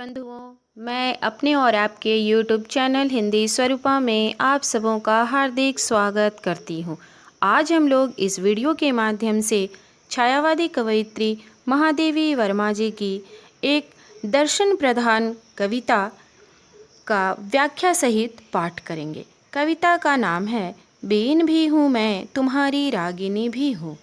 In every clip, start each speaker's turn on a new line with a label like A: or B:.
A: बंधुओं, मैं अपने और आपके YouTube चैनल हिंदी स्वरूपा में आप सबों का हार्दिक स्वागत करती हूँ। आज हम लोग इस वीडियो के माध्यम से छायावादी कवयित्री महादेवी वर्मा जी की एक दर्शन प्रधान कविता का व्याख्या सहित पाठ करेंगे। कविता का नाम है बीन भी हूँ मैं तुम्हारी रागिनी भी हूँ।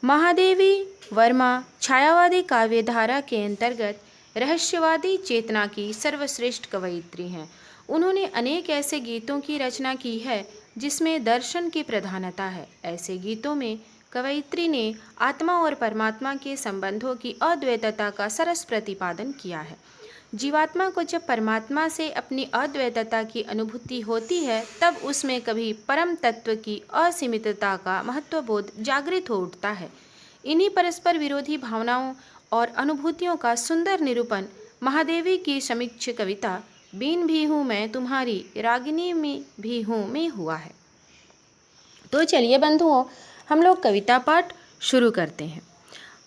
A: महादेवी वर्मा छायावादी काव्यधारा के अंतर्गत रहस्यवादी चेतना की सर्वश्रेष्ठ कवयित्री हैं। उन्होंने अनेक ऐसे गीतों की रचना की है जिसमें दर्शन की प्रधानता है। ऐसे गीतों में कवयित्री ने आत्मा और परमात्मा के संबंधों की अद्वैतता का सरस प्रतिपादन किया है। जीवात्मा को जब परमात्मा से अपनी अद्वैतता की अनुभूति होती है तब उसमें कभी परम तत्व की असीमितता का महत्वबोध जागृत हो उठता है। इन्हीं परस्पर विरोधी भावनाओं और अनुभूतियों का सुंदर निरूपण महादेवी की समीक्ष कविता बीन भी हूँ मैं तुम्हारी रागिनी में भी हूँ में हुआ है। तो चलिए बंधुओं, हम लोग कविता पाठ शुरू करते हैं।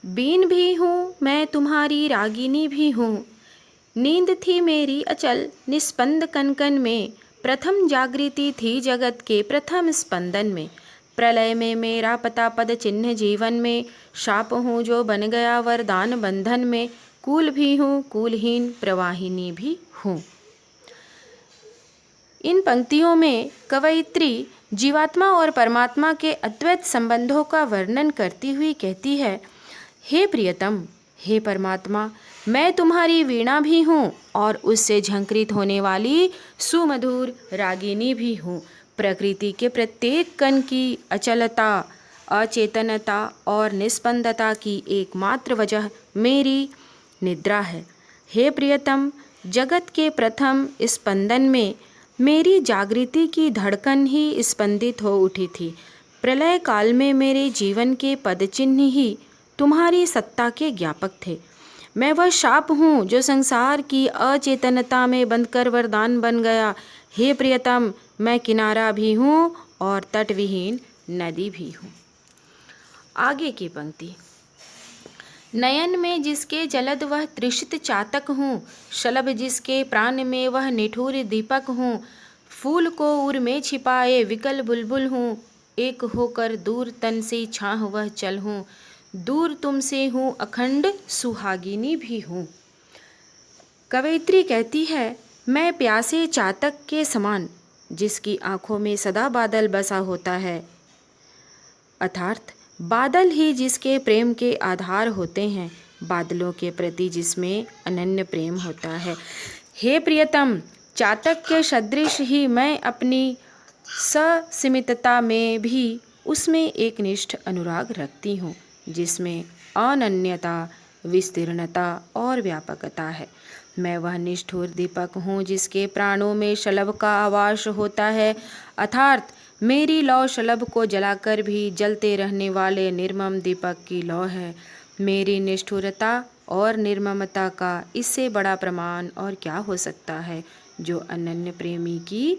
A: बीन भी हूँ मैं तुम्हारी रागिनी भी हूँ, नींद थी मेरी अचल निस्पंद कनकन में, प्रथम जागृति थी जगत के प्रथम स्पंदन में, प्रलय में मेरा पता पद चिन्ह जीवन में, शाप हूँ जो बन गया वरदान बंधन में, कूल भी हूँ कूलहीन प्रवाहिनी भी हूँ। इन पंक्तियों में कवयित्री जीवात्मा और परमात्मा के अद्वैत संबंधों का वर्णन करती हुई कहती है, हे प्रियतम, हे परमात्मा, मैं तुम्हारी वीणा भी हूँ और उससे झंकृत होने वाली सुमधुर रागिनी भी हूँ। प्रकृति के प्रत्येक कण की अचलता, अचेतनता और निस्पंदता की एकमात्र वजह मेरी निद्रा है। हे प्रियतम, जगत के प्रथम स्पंदन में मेरी जागृति की धड़कन ही स्पंदित हो उठी थी। प्रलय काल में मेरे जीवन के पदचिन्ह ही तुम्हारी सत्ता के ज्ञापक थे। मैं वह शाप हूँ जो संसार की अचेतनता में बंधकर वरदान बन गया। हे प्रियतम, मैं किनारा भी हूँ और तटविहीन नदी भी हूँ। आगे की पंक्ति, नयन में जिसके जलद वह तृषित चातक हूँ, शलभ जिसके प्राण में वह निठुर दीपक हूँ, फूल को उर में छिपाए विकल बुलबुल हूँ, एक होकर दूर तन से छाह वह चल हूँ, दूर तुमसे हूँ अखंड सुहागिनी भी हूँ। कवयित्री कहती है, मैं प्यासे चातक के समान जिसकी आंखों में सदा बादल बसा होता है, अर्थात बादल ही जिसके प्रेम के आधार होते हैं, बादलों के प्रति जिसमें अनन्य प्रेम होता है। हे प्रियतम, चातक के सदृश ही मैं अपनी ससीमितता में भी उसमें एक निष्ठ अनुराग रखती हूँ जिसमें अनन्यता, विस्तीर्णता और व्यापकता है। मैं वह निष्ठुर दीपक हूँ जिसके प्राणों में शलभ का आवास होता है, अर्थात मेरी लौ शलभ को जलाकर भी जलते रहने वाले निर्मम दीपक की लौ है। मेरी निष्ठुरता और निर्ममता का इससे बड़ा प्रमाण और क्या हो सकता है, जो अनन्य प्रेमी की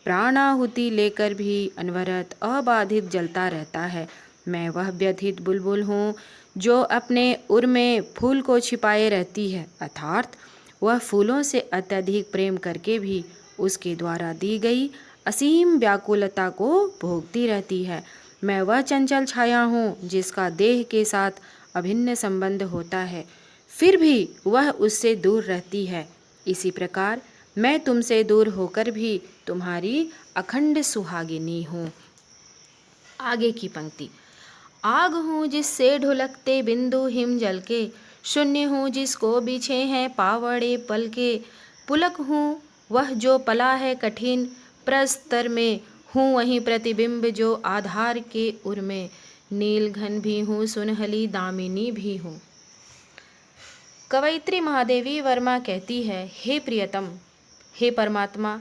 A: प्राणाहुति लेकर भी अनवरत अबाधित जलता रहता है। मैं वह व्यथित बुलबुल हूँ जो अपने उर में फूल को छिपाए रहती है, अर्थात वह फूलों से अत्यधिक प्रेम करके भी उसके द्वारा दी गई असीम व्याकुलता को भोगती रहती है। मैं वह चंचल छाया हूँ जिसका देह के साथ अभिन्न संबंध होता है, फिर भी वह उससे दूर रहती है। इसी प्रकार मैं तुमसे दूर होकर भी तुम्हारी अखंड सुहागिनी हूँ। आगे की पंक्ति, आग हूँ जिससे ढुलकते बिंदु हिम जल के, शून्य हूँ जिसको बिछे हैं पावड़े पल के, पुलक हूँ वह जो पला है कठिन प्रस्तर में, हूँ वहीं प्रतिबिंब जो आधार के उर में, नील घन भी हूँ सुनहली दामिनी भी हूँ। कवयित्री महादेवी वर्मा कहती है, हे प्रियतम, हे परमात्मा,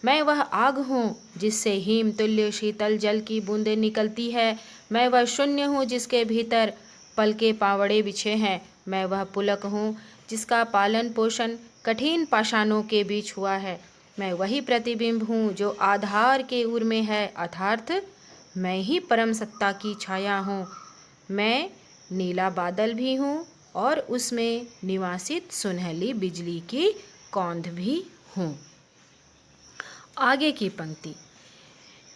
A: मैं वह आग हूँ जिससे हिम तुल्य शीतल जल की बूंदें निकलती है। मैं वह शून्य हूँ जिसके भीतर पल के पावड़े बिछे हैं। मैं वह पुलक हूँ जिसका पालन पोषण कठिन पाषाणों के बीच हुआ है। मैं वही प्रतिबिंब हूँ जो आधार के उर में है, अर्थात मैं ही परम सत्ता की छाया हूँ। मैं नीला बादल भी हूँ और उसमें निवासित सुनहली बिजली की कौंध भी हूँ। आगे की पंक्ति,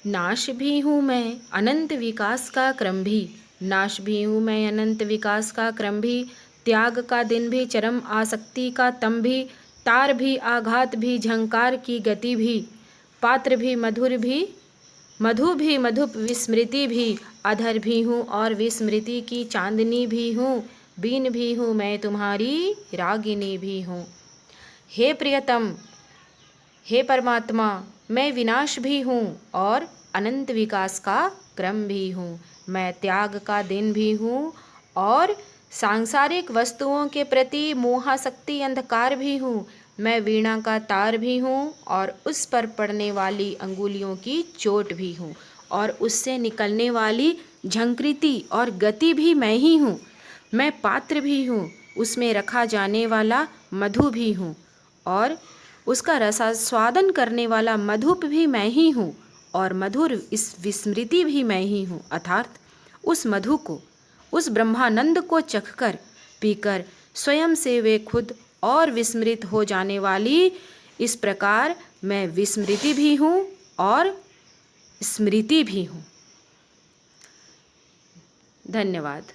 A: नाश भी हूँ मैं अनंत विकास का क्रम भी, नाश भी हूँ मैं अनंत विकास का क्रम भी, त्याग का दिन भी चरम आसक्ति का तम भी, तार भी आघात भी झंकार की गति भी, पात्र भी मधु भी मधुप विस्मृति भी, अधर भी हूँ और विस्मृति की चांदनी भी हूँ, बीन भी हूँ मैं तुम्हारी रागिनी भी हूँ। हे प्रियतम, हे परमात्मा, मैं विनाश भी हूँ और अनंत विकास का क्रम भी हूँ। मैं त्याग का दिन भी हूँ और सांसारिक वस्तुओं के प्रति मोहासक्ति अंधकार भी हूँ। मैं वीणा का तार भी हूँ और उस पर पड़ने वाली अंगुलियों की चोट भी हूँ और उससे निकलने वाली झंकृति और गति भी मैं ही हूँ। मैं पात्र भी हूँ, उसमें रखा जाने वाला मधु भी हूँ और उसका रसास्वादन करने वाला मधुप भी मैं ही हूँ और मधुर इस विस्मृति भी मैं ही हूँ। अर्थात उस मधु को, उस ब्रह्मानंद को चखकर पीकर स्वयं से वे खुद और विस्मृत हो जाने वाली, इस प्रकार मैं विस्मृति भी हूँ और स्मृति भी हूँ। धन्यवाद।